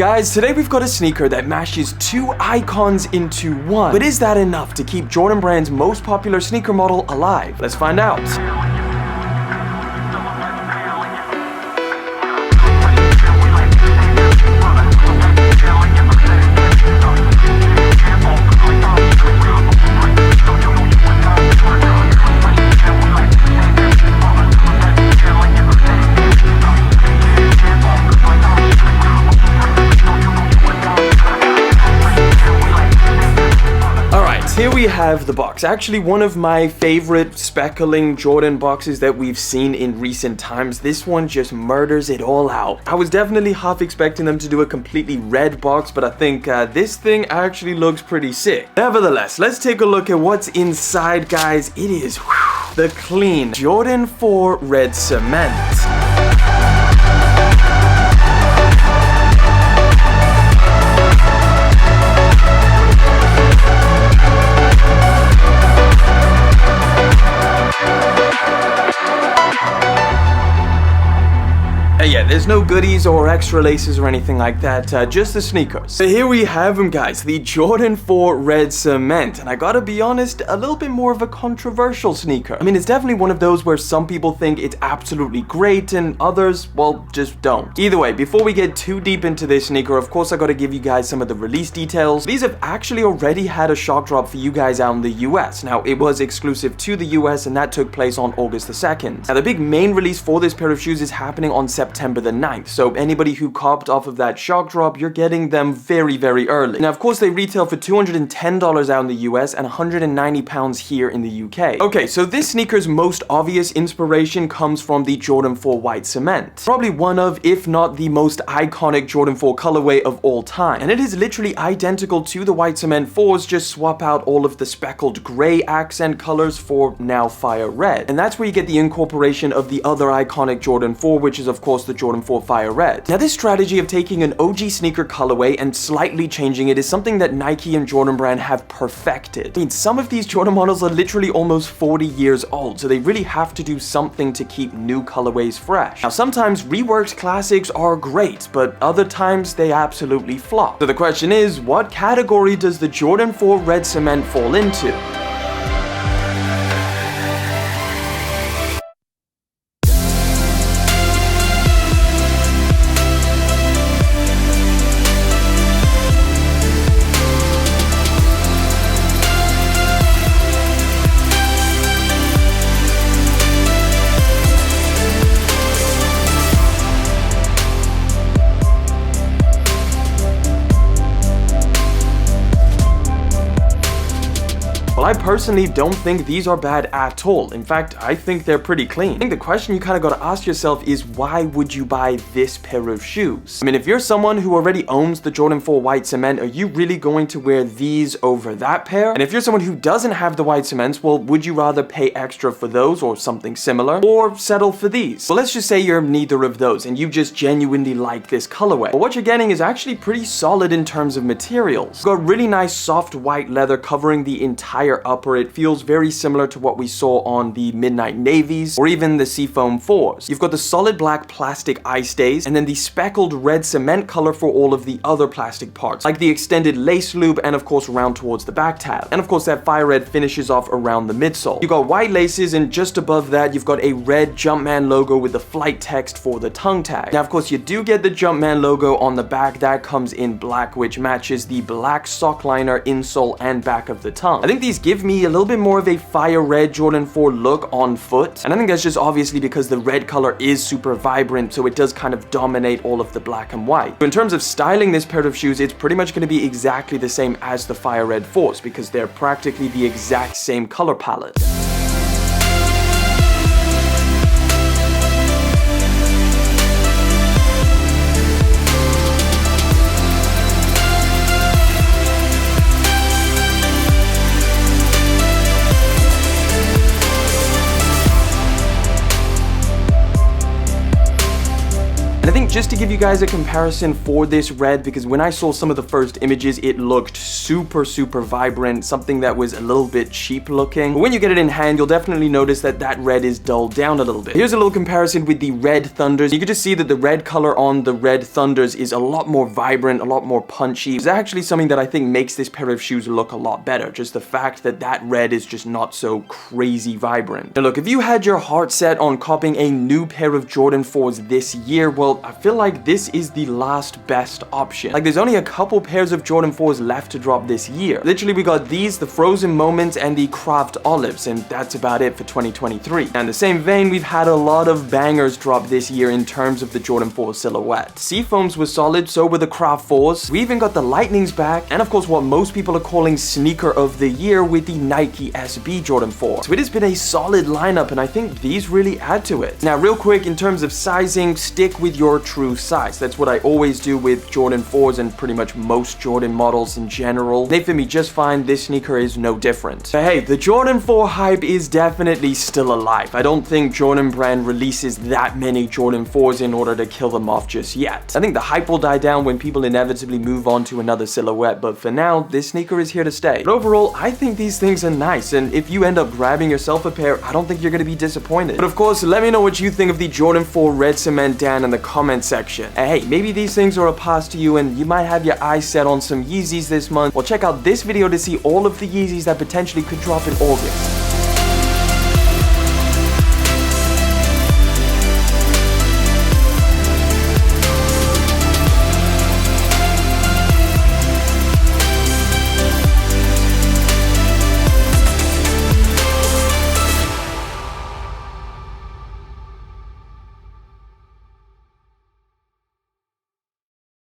Guys, today we've got a sneaker that mashes two icons into one. But is that enough to keep Jordan Brand's most popular sneaker model alive? Let's find out. Here we have the box. Actually, one of my favorite speckling Jordan boxes that we've seen in recent times. This one just murders it all out. I was definitely half expecting them to do a completely red box, but I think this thing actually looks pretty sick. Nevertheless, let's take a look at what's inside, guys. It is the clean Jordan 4 red cement. Yeah, there's no goodies or extra laces or anything like that, just the sneakers. So here we have them, guys, the Jordan 4 red cement. And I gotta be honest, a little bit more of a controversial sneaker. I mean, it's definitely one of those where some people think it's absolutely great and others, well, just don't. Either way, before we get too deep into this sneaker, of course, I gotta give you guys some of the release details. These have actually already had a shock drop for you guys out in the US. Now, it was exclusive to the US and that took place on August the 2nd. Now, the big main release for this pair of shoes is happening on September the 9th. So anybody who copped off of that shock drop, you're getting them very, very early. Now, of course, they retail for $210 out in the US and £190 here in the UK. Okay, so this sneaker's most obvious inspiration comes from the Jordan 4 white cement. Probably one of, if not the most iconic Jordan 4 colorway of all time. And it is literally identical to the white cement 4s, just swap out all of the speckled gray accent colors for now fire red. And that's where you get the incorporation of the other iconic Jordan 4, which is of course the Jordan 4 Fire Red. Now, this strategy of taking an OG sneaker colorway and slightly changing it is something that Nike and Jordan Brand have perfected. I mean, some of these Jordan models are literally almost 40 years old, so they really have to do something to keep new colorways fresh. Now, sometimes reworked classics are great, but other times they absolutely flop. So the question is, what category does the Jordan 4 red cement fall into? Well, I personally don't think these are bad at all. In fact, I think they're pretty clean. I think the question you kind of got to ask yourself is, why would you buy this pair of shoes? I mean, if you're someone who already owns the Jordan 4 white cement, are you really going to wear these over that pair? And if you're someone who doesn't have the white cements, well, would you rather pay extra for those or something similar, or settle for these? Well, let's just say you're neither of those and you just genuinely like this colorway. But what you're getting is actually pretty solid in terms of materials. You've got really nice soft white leather covering the entire upper. It feels very similar to what we saw on the Midnight Navies or even the Seafoam 4s. You've got the solid black plastic eye stays and then the speckled red cement color for all of the other plastic parts, like the extended lace loop and of course around towards the back tab. And of course that fire red finishes off around the midsole. You've got white laces and just above that you've got a red Jumpman logo with the flight text for the tongue tag. Now of course you do get the Jumpman logo on the back. That comes in black, which matches the black sock liner, insole, and back of the tongue. I think these give me a little bit more of a fire red Jordan 4 look on foot, and I think that's just obviously because the red color is super vibrant, so it does kind of dominate all of the black and white. So in terms of styling this pair of shoes, it's pretty much going to be exactly the same as the fire red 4s because they're practically the exact same color palette. just to give you guys a comparison for this red, because when I saw some of the first images, it looked super vibrant, something that was a little bit cheap looking. But when you get it in hand, you'll definitely notice that that red is dulled down a little bit. Here's a little comparison with the red Thunders. You can just see that the red color on the red Thunders is a lot more vibrant, a lot more punchy. It's actually something that I think makes this pair of shoes look a lot better. Just the fact that that red is just not so crazy vibrant. Now look, if you had your heart set on copying a new pair of Jordan 4s this year, well, I feel like this is the last best option. Like, there's only a couple pairs of Jordan 4s left to drop this year. Literally, we got these, the Frozen Moments, and the Craft Olives, and that's about it for 2023. And in the same vein, we've had a lot of bangers drop this year in terms of the Jordan 4 silhouette. Seafoams was solid, so were the Craft 4s. We even got the Lightnings back, and of course what most people are calling sneaker of the year with the Nike SB Jordan 4. So it has been a solid lineup, and I think these really add to it. Now real quick, in terms of sizing, stick with your true size. That's what I always do with Jordan 4s and pretty much most Jordan models in general. They fit me just fine. This sneaker is no different. But hey, the Jordan 4 hype is definitely still alive. I don't think Jordan brand releases that many Jordan 4s in order to kill them off just yet. I think the hype will die down when people inevitably move on to another silhouette, but for now, this sneaker is here to stay. But overall, I think these things are nice, and if you end up grabbing yourself a pair, I don't think you're gonna be disappointed. But of course, let me know what you think of the Jordan 4 Red Cement down in the comment section. And hey, maybe these things are a pass to you and you might have your eyes set on some Yeezys this month. Well, check out this video to see all of the Yeezys that potentially could drop in August.